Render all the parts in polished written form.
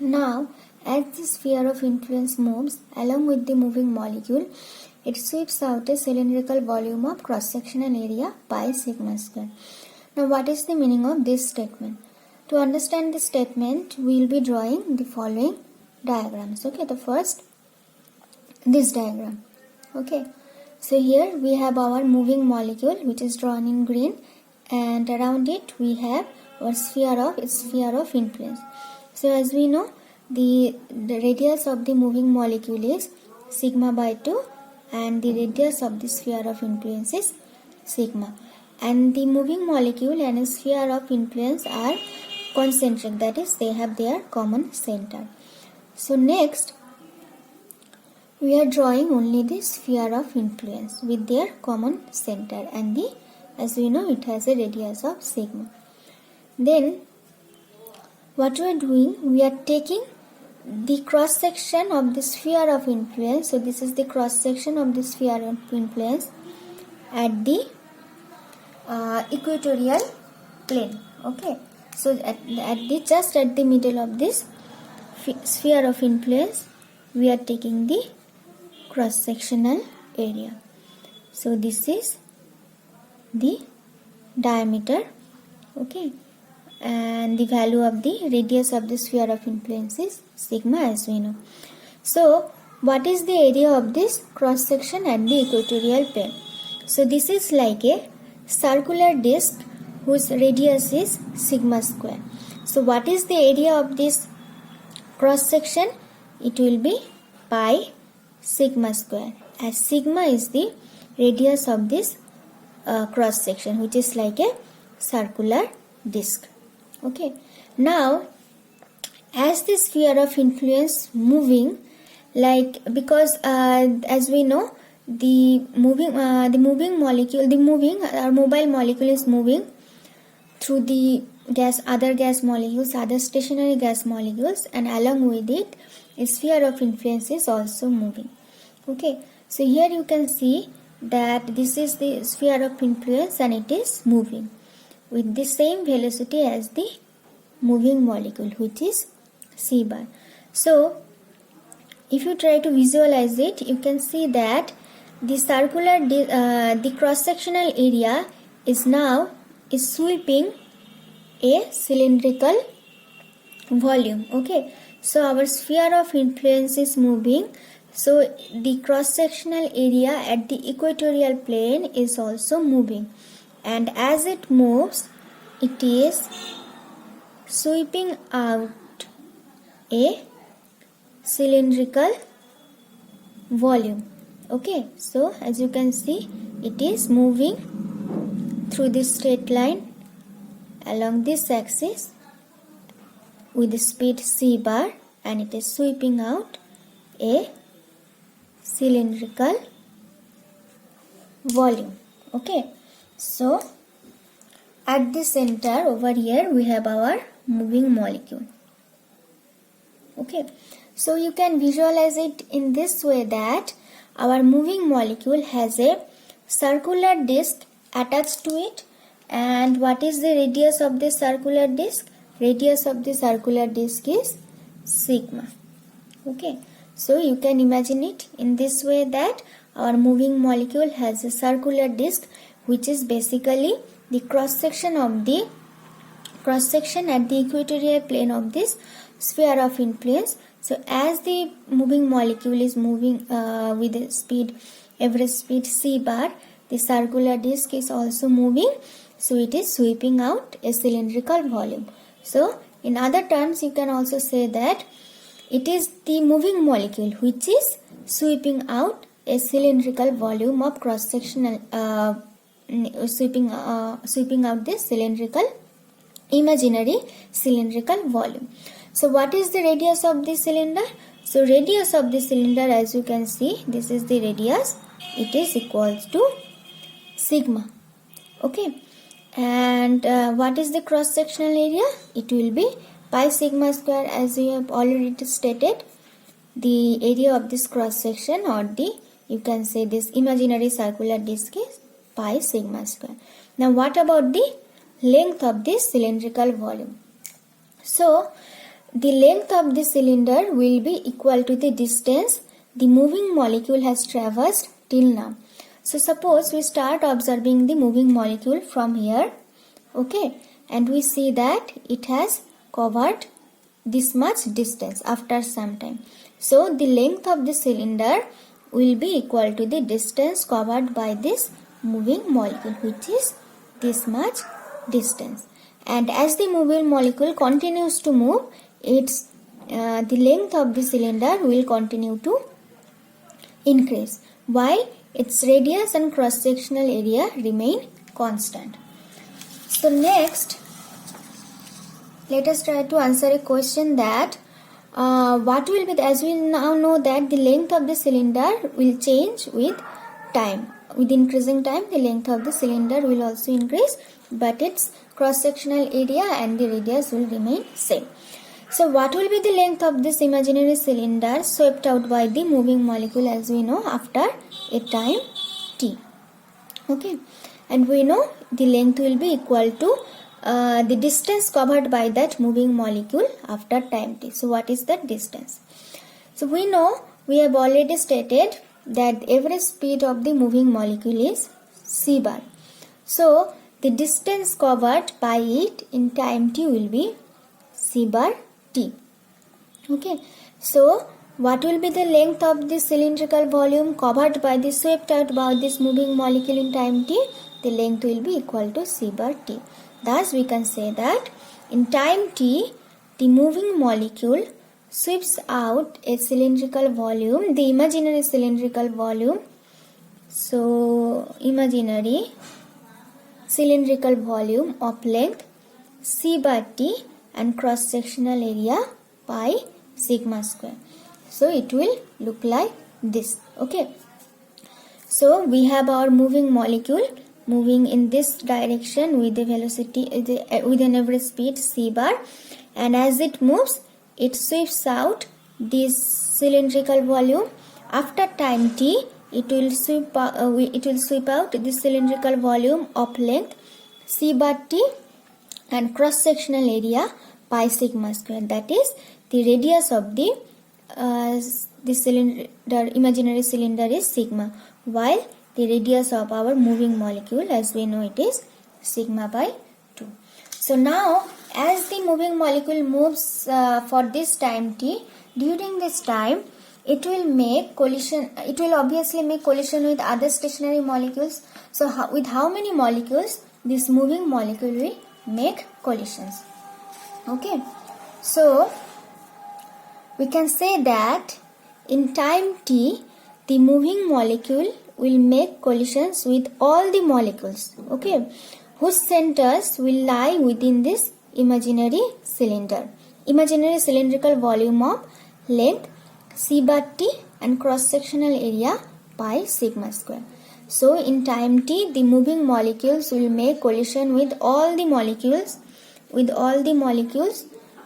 Now, as the sphere of influence moves along with the moving molecule, it sweeps out a cylindrical volume of cross-sectional area pi sigma square. Now, what is the meaning of this statement? To understand this statement, we will be drawing the following diagrams. Okay, the first, this diagram. Okay, so here we have our moving molecule which is drawn in green, and around it we have our sphere of influence. So as we know, the radius of the moving molecule is sigma by 2 and the radius of the sphere of influence is sigma. And the moving molecule and a sphere of influence are concentric, that is they have their common center. So next we are drawing only the sphere of influence with their common center, and as we know, it has a radius of sigma. Then what we are doing, we are taking the cross section of the sphere of influence. So this is the cross section of the sphere of influence at the equatorial plane. Okay, so just at the middle of this sphere of influence, we are taking the cross sectional area. So this is the diameter. Okay, and the value of the radius of the sphere of influence is sigma, as we know. So what is the area of this cross section at the equatorial plane? So this is like a circular disc whose radius is sigma square. So what is the area of this cross section? It will be pi sigma square, as sigma is the radius of this cross section, which is like a circular disc. Okay, now as the sphere of influence moving, like, because as we know, the mobile molecule is moving through the other gas molecules, other stationary gas molecules, and along with it, a sphere of influence is also moving. Okay, so here you can see that this is the sphere of influence and it is moving with the same velocity as the moving molecule, which is c bar. So if you try to visualize it, you can see that the the cross sectional area is sweeping a cylindrical volume. Okay, so our sphere of influence is moving, so the cross sectional area at the equatorial plane is also moving, and as it moves, it is sweeping out a cylindrical volume. Okay, so as you can see, it is moving through this straight line along this axis with the speed c bar, and it is sweeping out a cylindrical volume. Okay, so at the center over here we have our moving molecule. Okay, so you can visualize it in this way, that our moving molecule has a circular disc attached to it. And what is the radius of this circular disc? Radius of the circular disc is sigma. Okay, so you can imagine it in this way, that our moving molecule has a circular disc, which is basically the cross section at the equatorial plane of this sphere of influence. So as the moving molecule is moving with the speed, average speed c bar, the circular disc is also moving, so it is sweeping out a cylindrical volume. So in other terms, you can also say that it is the moving molecule which is sweeping out a cylindrical volume of cross sectional sweeping out this imaginary cylindrical volume. So what is the radius of the cylinder? So radius of the cylinder, as you can see, this is the radius, it is equals to sigma. Okay, and what is the cross sectional area? It will be pi sigma square, as we have already stated. The area of this cross section, or you can say this imaginary circular disc, is pi sigma square. Now what about the length of this cylindrical volume? So the length of the cylinder will be equal to the distance the moving molecule has traversed till now. So suppose we start observing the moving molecule from here, okay, and we see that it has covered this much distance after some time. So the length of the cylinder will be equal to the distance covered by this moving molecule, which is this much distance. And as the moving molecule continues to move, the length of the cylinder will continue to increase, while its radius and cross-sectional area remain constant. So next, let us try to answer a question that what will be, as we now know that the length of the cylinder will change with time. With increasing time, the length of the cylinder will also increase, but its cross-sectional area and the radius will remain same. So what will be the length of this imaginary cylinder swept out by the moving molecule, as we know, after a time t? Okay, and we know the length will be equal to the distance covered by that moving molecule after time t. So what is that distance? So we know, we have already stated that the average speed of the moving molecule is c bar. So the distance covered by it in time t will be c bar t. Okay, so what will be the length of the cylindrical volume covered by the swept out by this moving molecule in time t? The length will be equal to c bar t. Thus we can say that in time t, the moving molecule sweeps out a cylindrical volume, the imaginary cylindrical volume. So imaginary cylindrical volume of length c bar t and cross-sectional area pi sigma square. So it will look like this. Okay. So we have our moving molecule moving in this direction with the velocity with an average speed c bar, and as it moves, it sweeps out this cylindrical volume. After time t, it will sweep out the cylindrical volume of length c bar t and cross-sectional area pi sigma square. That is the radius of the imaginary cylinder is sigma, while the radius of our moving molecule, as we know, it is sigma by 2. So now, as the moving molecule moves for this time t, during this time, it will make collision. It will obviously make collision with other stationary molecules. So with how many molecules this moving molecule will make collisions? Okay. So we can say that in time t, the moving molecule will make collisions with all the molecules, okay, whose centers will lie within this imaginary cylinder. Imaginary cylindrical volume of length c bar t and cross-sectional area pi sigma square. So in time t, the moving molecules will make collision with all the molecules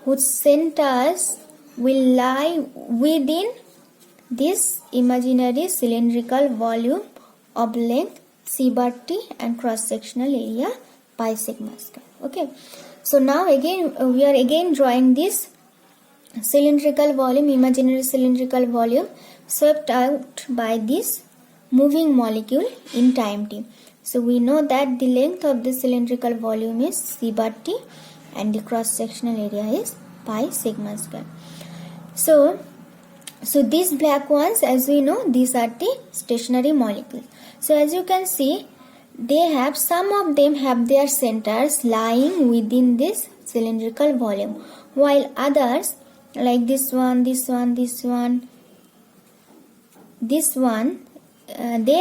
whose centers will lie within this imaginary cylindrical volume of length c bar t and cross-sectional area pi sigma square. Okay. So now again we are again drawing this cylindrical volume, imaginary cylindrical volume swept out by this moving molecule in time t. So we know that the length of the cylindrical volume is c bar t and the cross-sectional area is pi sigma square. So these black ones, as we know, these are the stationary molecules. So as you can see, some of them have their centers lying within this cylindrical volume, while others, like this one, they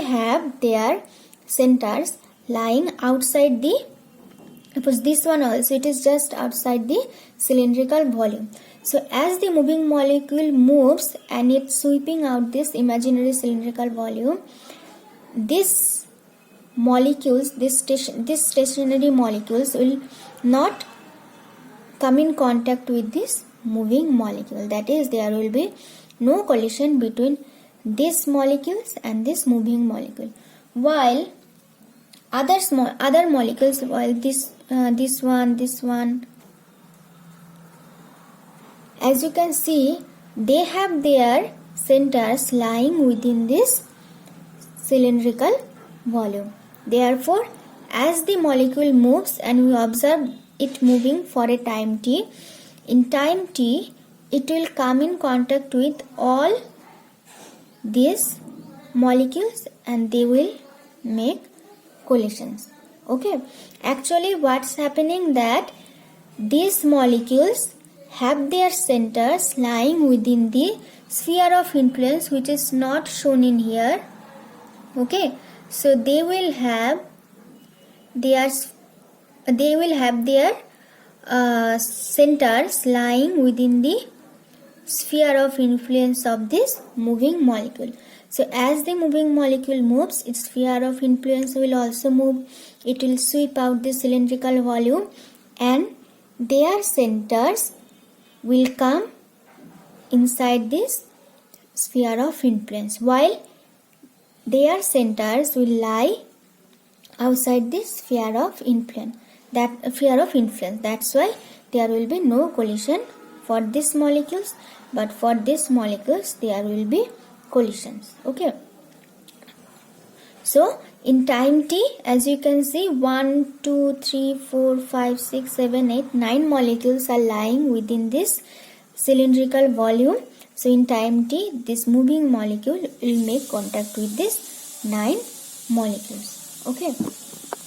have their centers lying outside the, suppose this one also, it is just outside the cylindrical volume. So as the moving molecule moves and it's sweeping out this imaginary cylindrical volume, these stationary molecules will not come in contact with this moving molecule. That is, there will be no collision between these molecules and this moving molecule. While other molecules, while this one, as you can see, they have their centers lying within this cylindrical volume. Therefore, as the molecule moves and we observe it moving for a time t, in time t, it will come in contact with all these molecules and they will make collisions. Okay, actually what's happening that these molecules have their centers lying within the sphere of influence, which is not shown in here. Okay, so they will have their centers lying within the sphere of influence of this moving molecule. So as the moving molecule moves, its sphere of influence will also move. It will sweep out the cylindrical volume and their centers will come inside this sphere of influence, while their centers will lie outside this sphere of influence. That's why there will be no collision for these molecules, but for these molecules there will be collisions. Okay, so in time t, as you can see, 1 2 3 4 5 6 7 8 9 molecules are lying within this cylindrical volume. So in time t, this moving molecule will make contact with this 9 molecules. Okay.